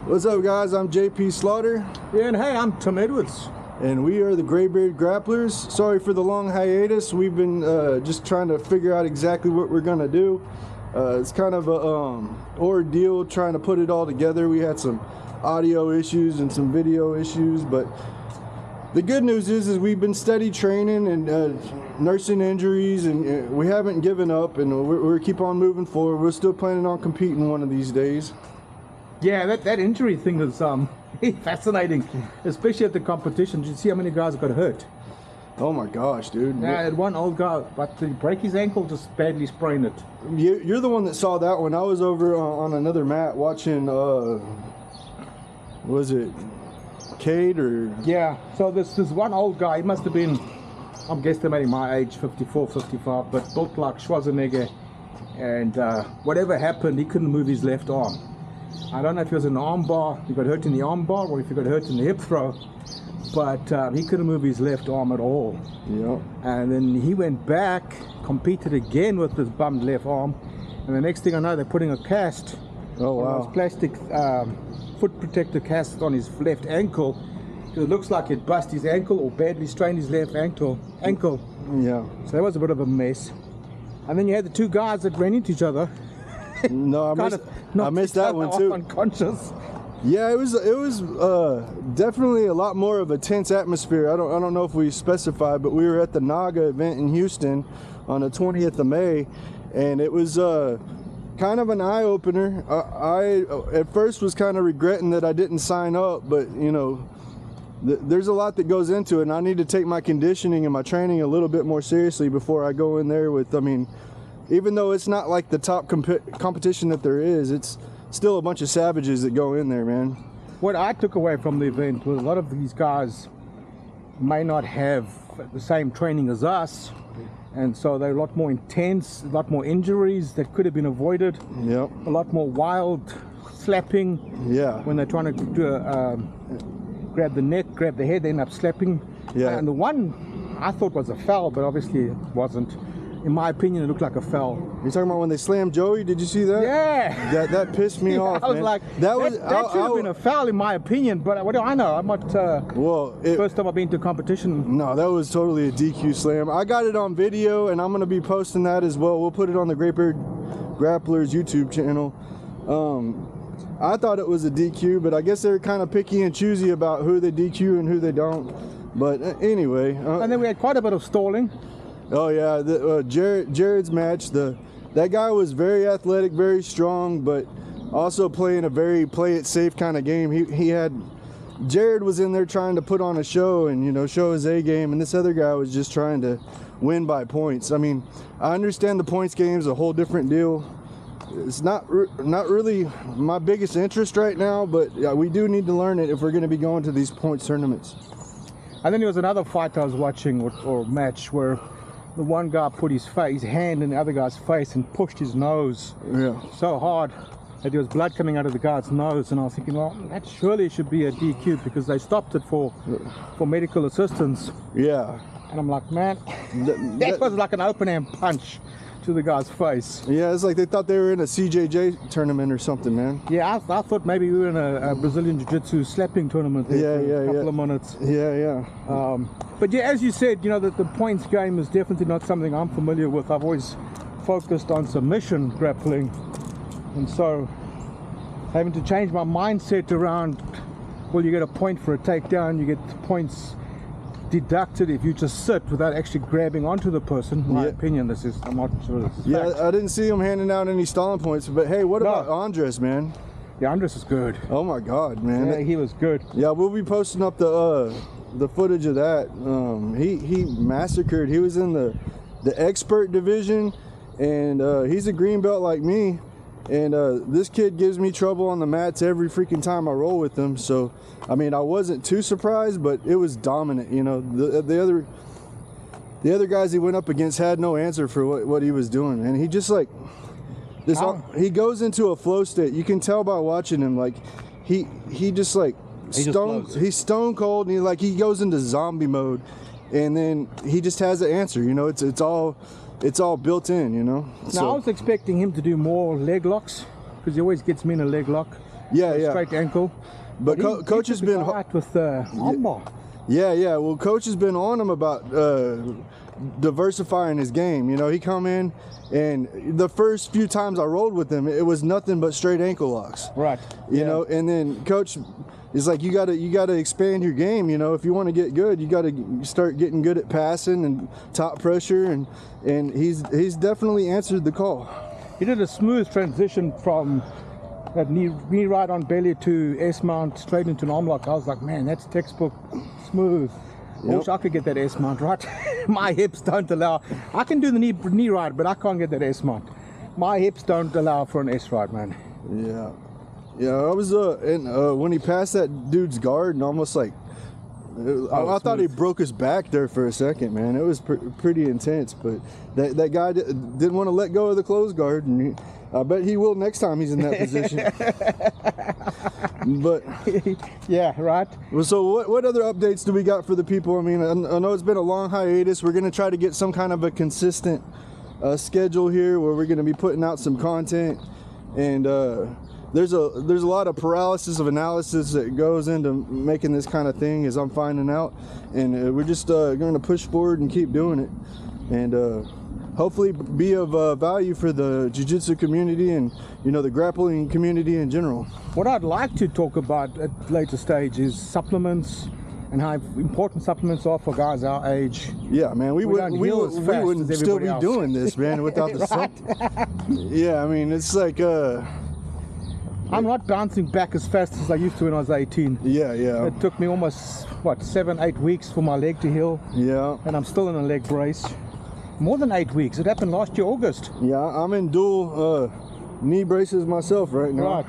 What's up, guys? I'm JP Slaughter. Yeah, and hey, I'm Tom Edwards. And we are the Beard Grapplers. Sorry for the long hiatus. We've been just trying to figure out exactly what we're gonna do. It's kind of a ordeal trying to put it all together. We had some audio issues and some video issues, but the good news is we've been steady training and nursing injuries, and we haven't given up, and we're keep on moving forward. We're still planning on competing one of these days. Yeah, that injury thing is fascinating, especially at the competition. Did you see how many guys got hurt? Oh my gosh, dude. Yeah, one old guy, but to break his ankle, just badly sprained it. You're the one that saw that one. I was over on another mat watching, was it Cade or? Yeah, so this one old guy, he must have been, I'm guesstimating my age, 54, 55, but built like Schwarzenegger. And whatever happened, he couldn't move his left arm. I don't know if he was an arm bar, he got hurt in the arm bar, or if he got hurt in the hip throw, but he couldn't move his left arm at all. Yeah. And then he went back, competed again with this bummed left arm, and the next thing I know, they're putting a cast, plastic foot protector cast on his left ankle. It looks like it bust his ankle or badly strained his left ankle. Yeah. So that was a bit of a mess. And then you had the two guys that ran into each other. No, I missed that one too. Unconscious. Yeah, it was definitely a lot more of a tense atmosphere. I don't know if we specified, but we were at the Naga event in Houston on the 20th of May, and it was kind of an eye opener. I at first was kind of regretting that I didn't sign up, but you know, there's a lot that goes into it, and I need to take my conditioning and my training a little bit more seriously before I go in there with. I mean, even though it's not like the top competition that there is, it's still a bunch of savages that go in there, man. What I took away from the event was a lot of these guys may not have the same training as us, and so they're a lot more intense, a lot more injuries that could have been avoided. Yep. A lot more wild slapping. Yeah. When they're trying to do grab the neck, grab the head, they end up slapping. Yeah. And the one I thought was a foul, but obviously it wasn't. In my opinion, it looked like a foul. You're talking about when they slammed Joey? Did you see that? Yeah. That pissed me off, I was man. like, that should have been a foul in my opinion, but what do I know? I'm not, first time I've been to competition. No, that was totally a DQ slam. I got it on video, and I'm going to be posting that as well. We'll put it on the Beard Grapplers YouTube channel. I thought it was a DQ, but I guess they're kind of picky and choosy about who they DQ and who they don't. But anyway. And then we had quite a bit of stalling. Oh yeah, Jared's match. That guy was very athletic, very strong, but also playing a very play it safe kind of game. Jared was in there trying to put on a show and show his A game, and this other guy was just trying to win by points. I mean, I understand the points game is a whole different deal. It's not really my biggest interest right now, but yeah, we do need to learn it if we're going to be going to these points tournaments. And then there was another fight I was watching, or match, where the one guy put his hand in the other guy's face and pushed his nose so hard that there was blood coming out of the guy's nose. And I was thinking, well, that surely should be a DQ because they stopped it for medical assistance. Yeah. And I'm like, man, that was like an open hand punch to the guy's face. Yeah, it's like they thought they were in a CJJ tournament or something, man. Yeah, I thought maybe we were in a Brazilian Jiu-Jitsu slapping tournament there for a couple of minutes. Yeah. But yeah, as you said, that the points game is definitely not something I'm familiar with. I've always focused on submission grappling, and so having to change my mindset around, well, you get a point for a takedown, you get points deducted if you just sit without actually grabbing onto the person. My opinion, I'm not sure this is fact. I didn't see him handing out any stalling points, but hey, what about Andres, man? Yeah, Andres is good. Oh my God, man. Yeah, he was good. Yeah, we'll be posting up the footage of that. He massacred. He was in the expert division, and he's a green belt like me. And this kid gives me trouble on the mats every freaking time I roll with him. So, I mean, I wasn't too surprised, but it was dominant. The other guys he went up against had no answer for what he was doing, and he just like this. He goes into a flow state. You can tell by watching him. Like he just like he's stone cold, and he goes into zombie mode, and then he just has an answer. It's all built in, Now, I was expecting him to do more leg locks. because he always gets me in a leg lock. Yeah, yeah. Straight ankle. But coach has been hard with the armbar. Yeah, yeah. Well, coach has been on him about diversifying his game. You know, he come in, and the first few times I rolled with him, it was nothing but straight ankle locks. Right. You know, and then coach is like, you gotta expand your game. You know, if you want to get good, you gotta start getting good at passing and top pressure, and he's definitely answered the call. He did a smooth transition from that knee right on belly to S mount straight into an arm lock. I was like, man, that's textbook smooth. I wish I could get that S mount right. My hips don't allow. I can do the knee right, but I can't get that S mount. My hips don't allow for an S right, man. Yeah, yeah. I was when he passed that dude's guard, and almost like I thought he broke his back there for a second, man. It was pretty intense, but that guy didn't want to let go of the closed guard, and I bet he will next time he's in that position. But yeah, right. Well, so what other updates do we got for the people? I mean, I know it's been a long hiatus. We're going to try to get some kind of a consistent schedule here where we're going to be putting out some content, and there's a lot of paralysis of analysis that goes into making this kind of thing, as I'm finding out, and we're just going to push forward and keep doing it, and hopefully be of value for the jiu-jitsu community and, you know, the grappling community in general. What I'd like to talk about at a later stage is supplements and how important supplements are for guys our age. Yeah, man, we wouldn't still be doing this, man, without the right? Yeah, I mean, it's like I'm not bouncing back as fast as I used to when I was 18. Yeah, yeah. It took me almost 7-8 weeks for my leg to heal. Yeah. And I'm still in a leg brace. More than 8 weeks. It happened last year, August. Yeah, I'm in dual knee braces myself right now. Right.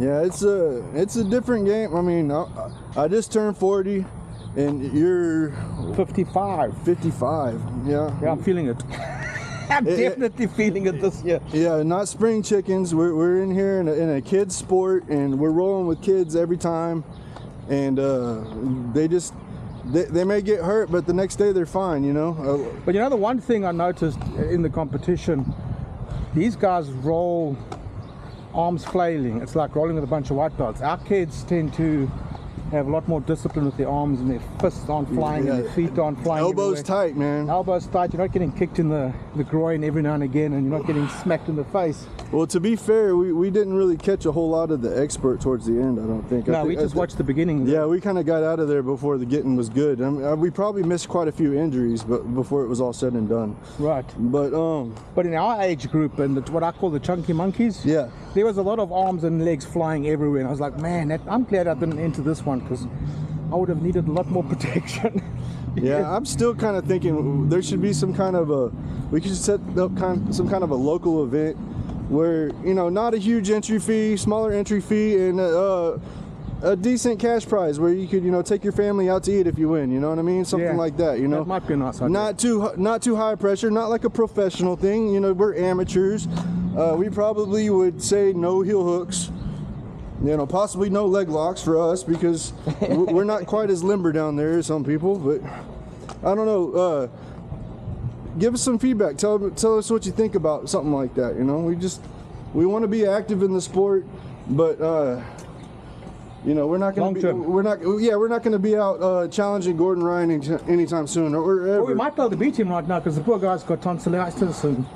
Yeah, it's a different game. I mean, I just turned 40, and you're 55. 55. Yeah. Yeah, I'm feeling it. I'm definitely feeling it this year. Yeah, not spring chickens. We're in here in a kid's sport, and we're rolling with kids every time, and they may get hurt, but the next day they're fine, you know. But you know, the one thing I noticed in the competition, these guys roll arms flailing. It's like rolling with a bunch of white belts. Our kids tend to have a lot more discipline with their arms, and their fists aren't flying, and their feet aren't flying. Elbows everywhere. tight, man. Elbows tight. You're not getting kicked in the groin every now and again, and you're not getting smacked in the face. Well, to be fair, we didn't really catch a whole lot of the expert towards the end, I don't think. No, we just watched the beginning. Yeah, we kind of got out of there before the getting was good. I mean, we probably missed quite a few injuries, but before it was all said and done. Right. But in our age group, and what I call the chunky monkeys, yeah, there was a lot of arms and legs flying everywhere, and I was like, man, I'm glad I didn't enter this one, because I would have needed a lot more protection. Yeah, I'm still kind of thinking there should be some kind of we could set up some kind of a local event where, you know, not a huge entry fee, smaller entry fee, and a decent cash prize where you could, you know, take your family out to eat if you win, you know what I mean? Something like that, you know. That might be a nice idea. Not too high pressure, not like a professional thing, you know, we're amateurs. We probably would say no heel hooks. You know, possibly no leg locks for us, because we're not quite as limber down there as some people, but I don't know. Give us some feedback. Tell us what you think about something like that. You know, we want to be active in the sport, but you know, we're not going to be. We're not going to be out challenging Gordon Ryan anytime soon, or ever. Well, we might be able to beat him right now, because the poor guy's got tonsillitis and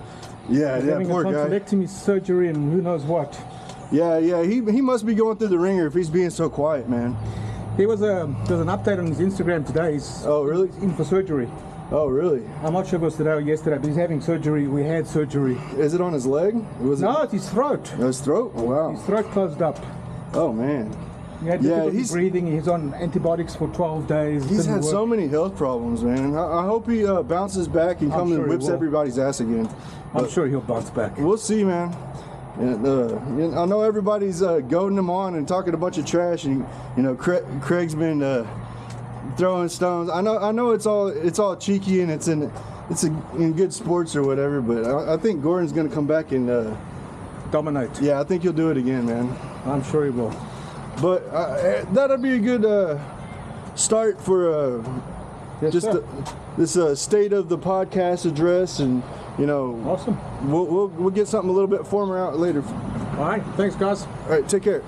having poor a tonsillectomy surgery and who knows what. Yeah, he must be going through the ringer if he's being so quiet, man. There was an update on his Instagram today. Oh, really? He's in for surgery. Oh, really? I'm not sure if it was today or yesterday, but he's having surgery. We had surgery. Is it on his leg? It's his throat. His throat? Oh, wow. His throat closed up. Oh, man. He had difficulty breathing. He's on antibiotics for 12 days. He's had so many health problems, man. I hope he bounces back and comes and whips everybody's ass again. I'm sure he'll bounce back. We'll see, man. And I know everybody's goading him on and talking a bunch of trash, and you know, Craig's been throwing stones. I know it's all cheeky, and it's in good sports or whatever. But I think Gordon's gonna come back and dominate. Yeah, I think he'll do it again, man. I'm sure he will. But that'll be a good start for this state of the podcast address, and you know, awesome. We'll get something a little bit former out later. All right, thanks guys. All right, take care.